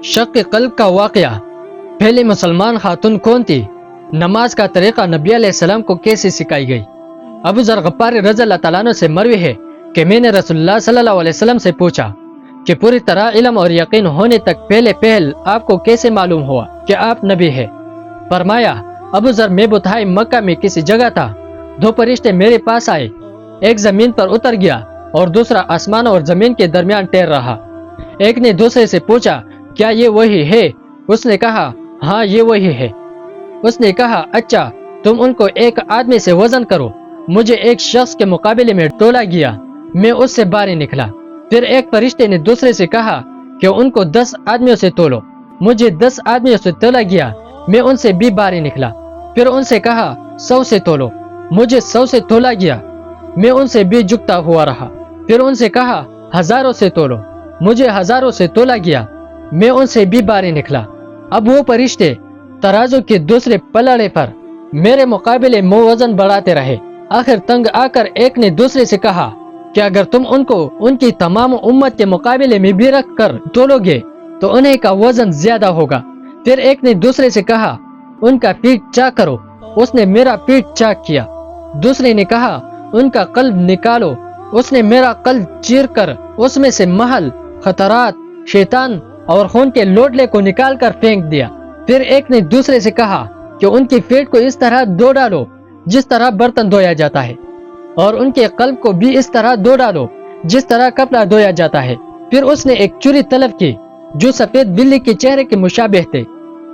شق قلب کا واقعہ۔ پہلی مسلمان خاتون کون تھی؟ نماز کا طریقہ نبی علیہ السلام کو کیسے سکھائی گئی؟ ابو ذر غفاری رضی اللہ تعالیٰ عنہ سے مروی ہے کہ میں نے رسول اللہ صلی اللہ علیہ وسلم سے پوچھا کہ پوری طرح علم اور یقین ہونے تک پہل آپ کو کیسے معلوم ہوا کہ آپ نبی ہے؟ فرمایا، ابو ذر میں بطحائے مکہ میں کسی جگہ تھا، دو فرشتے میرے پاس آئے، ایک زمین پر اتر گیا اور دوسرا آسمان اور زمین کے درمیان ٹہر رہا۔ ایک نے دوسرے سے پوچھا، کیا یہ وہی ہے؟ اس نے کہا، ہاں یہ وہی ہے۔ اس نے کہا، اچھا تم ان کو ایک آدمی سے وزن کرو۔ مجھے ایک شخص کے مقابلے میں تولا گیا، میں اس سے باری نکلا۔ پھر ایک فرشتے نے دوسرے سے کہا کہ ان کو 10 آدمیوں سے تولو۔ مجھے 10 آدمیوں سے تولا گیا، میں ان سے بھی باری نکلا۔ پھر ان سے کہا 100 سے تولو۔ مجھے 100 سے تولا گیا، میں ان سے بھی جھکتا ہوا رہا۔ پھر ان سے کہا 1000 سے تولو۔ مجھے 1000 سے تولا گیا، میں ان سے بھی باری نکلا۔ اب وہ فرشتے ترازو کے دوسرے پلڑے پر میرے مقابلے میں وزن بڑھاتے رہے۔ آخر تنگ آ کر ایک نے دوسرے سے کہا کہ اگر تم ان کو ان کی تمام امت کے مقابلے میں بھی رکھ کر تولو گے تو انہیں کا وزن زیادہ ہوگا۔ پھر ایک نے دوسرے سے کہا، ان کا پیٹ چاک کرو۔ اس نے میرا پیٹ چاک کیا۔ دوسرے نے کہا، ان کا قلب نکالو۔ اس نے میرا قلب چیر کر اس میں سے محل، خطرات، شیطان اور خون کے لوٹلے کو نکال کر پھینک دیا۔ پھر ایک نے دوسرے سے کہا کہ ان کی پیٹ کو اس طرح دھو ڈالو جس طرح برتن دھویا جاتا ہے، اور ان کے قلب کو بھی اس طرح دھو ڈالو جس طرح کپڑا دھویا جاتا ہے۔ پھر اس نے ایک چوری طلب کی جو سفید بلی کے چہرے کے مشابہ تھے،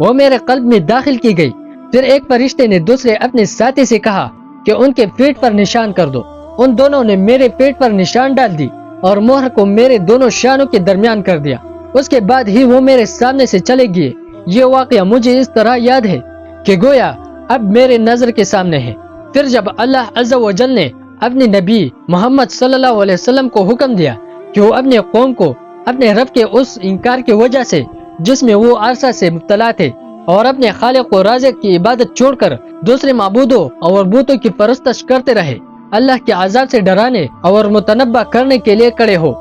وہ میرے قلب میں داخل کی گئی۔ پھر ایک فرشتے نے دوسرے اپنے ساتھی سے کہا کہ ان کے پیٹ پر نشان کر دو۔ ان دونوں نے میرے پیٹ پر نشان ڈال دی اور مہر کو میرے دونوں شانوں کے درمیان کر دیا۔ اس کے بعد ہی وہ میرے سامنے سے چلے گئے۔ یہ واقعہ مجھے اس طرح یاد ہے کہ گویا اب میرے نظر کے سامنے ہے۔ پھر جب اللہ عز و جل نے اپنے نبی محمد صلی اللہ علیہ وسلم کو حکم دیا کہ وہ اپنے قوم کو اپنے رب کے اس انکار کی وجہ سے جس میں وہ عرصہ سے مبتلا تھے اور اپنے خالق و رازق کی عبادت چھوڑ کر دوسرے معبودوں اور بتوں کی پرستش کرتے رہے، اللہ کے عذاب سے ڈرانے اور متنبہ کرنے کے لیے کھڑے ہو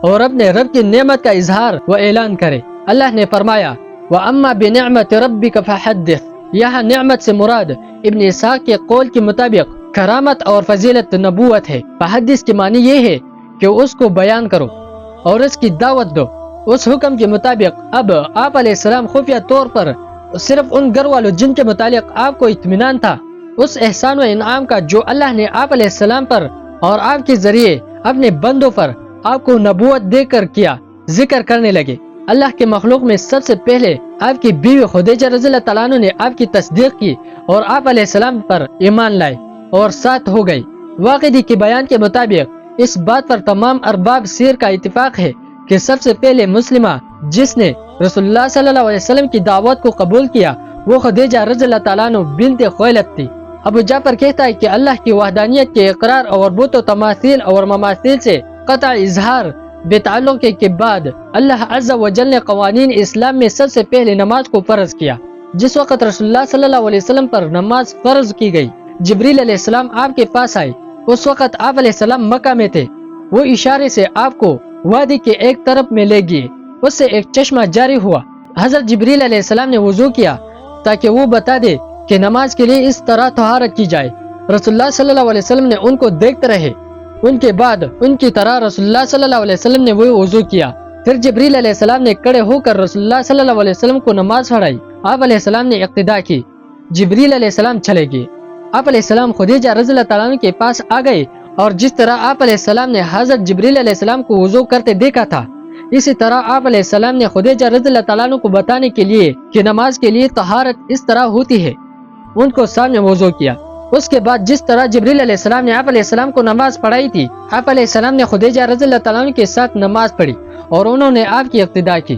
اور اپنے رب کی نعمت کا اظہار و اعلان کرے۔ اللہ نے فرمایا، وَأَمَّا بِنِعْمَةِ رَبِّكَ فَحَدِّثْ۔ یہاں نعمت سے مراد ابن اسحاق کے قول کے مطابق کرامت اور فضیلت نبوت ہے۔ فحدث کی معنی یہ ہے کہ اس کو بیان کرو اور اس کی دعوت دو۔ اس حکم کے مطابق اب آپ علیہ السلام خفیہ طور پر صرف ان گھر والوں جن کے متعلق آپ کو اطمینان تھا اس احسان و انعام کا جو اللہ نے آپ علیہ السلام پر اور آپ کے ذریعے اپنے بندوں پر آپ کو نبوت دے کر کیا، ذکر کرنے لگے۔ اللہ کے مخلوق میں سب سے پہلے آپ کی بیوی خدیجہ رضی اللہ تعالیٰ عنہ نے آپ کی تصدیق کی اور آپ علیہ السلام پر ایمان لائے اور ساتھ ہو گئی۔ واقعی کے بیان کے مطابق اس بات پر تمام ارباب سیر کا اتفاق ہے کہ سب سے پہلے مسلمہ جس نے رسول اللہ صلی اللہ علیہ وسلم کی دعوت کو قبول کیا وہ خدیجہ رضی اللہ تعالیٰ عنہ بنت خویلد تھی۔ ابو جعفر کہتا ہے کہ اللہ کی وحدانیت کے اقرار اور بت و تماثیل اور مماثیل سے قطع اظہار بے تعلق کے بعد اللہ عز و جل نے قوانین اسلام میں سب سے پہلے نماز کو فرض کیا۔ جس وقت رسول اللہ صلی اللہ علیہ وسلم پر نماز فرض کی گئی، جبریل علیہ السلام آپ کے پاس آئے۔ اس وقت آپ علیہ السلام مکہ میں تھے۔ وہ اشارے سے آپ کو وادی کے ایک طرف میں لے گئے، اس سے ایک چشمہ جاری ہوا۔ حضرت جبریل علیہ السلام نے وضو کیا تاکہ وہ بتا دے کہ نماز کے لیے اس طرح طہارت کی جائے۔ رسول اللہ صلی اللہ علیہ وسلم نے ان کو دیکھتے رہے۔ ان کے بعد ان کی طرح رسول اللہ صلی اللہ علیہ وسلم نے وہ وضو کیا۔ پھر جبریل علیہ السلام نے کھڑے ہو کر رسول اللہ صلی اللہ علیہ وسلم کو نماز پڑھائی۔ آپ علیہ السلام نے اقتداء کی۔ جبریل علیہ السلام چلے گئے۔ آپ علیہ السلام خدیجہ رضی اللہ تعالیٰ عنہ کے پاس آ گئے اور جس طرح آپ علیہ السلام نے حضرت جبریل علیہ السلام کو وضو کرتے دیکھا تھا اسی طرح آپ علیہ السلام نے خدیجہ رضی اللہ تعالیٰ عنہ کو بتانے کے لیے کہ نماز کے لیے طہارت اس طرح ہوتی ہے ان کو سامنے وضو کیا۔ اس کے بعد جس طرح جبریل علیہ السلام نے آپ علیہ السلام کو نماز پڑھائی تھی آپ علیہ السلام نے خدیجہ رضی اللہ تعالیٰ عنہ کے ساتھ نماز پڑھی اور انہوں نے آپ کی اقتداء کی۔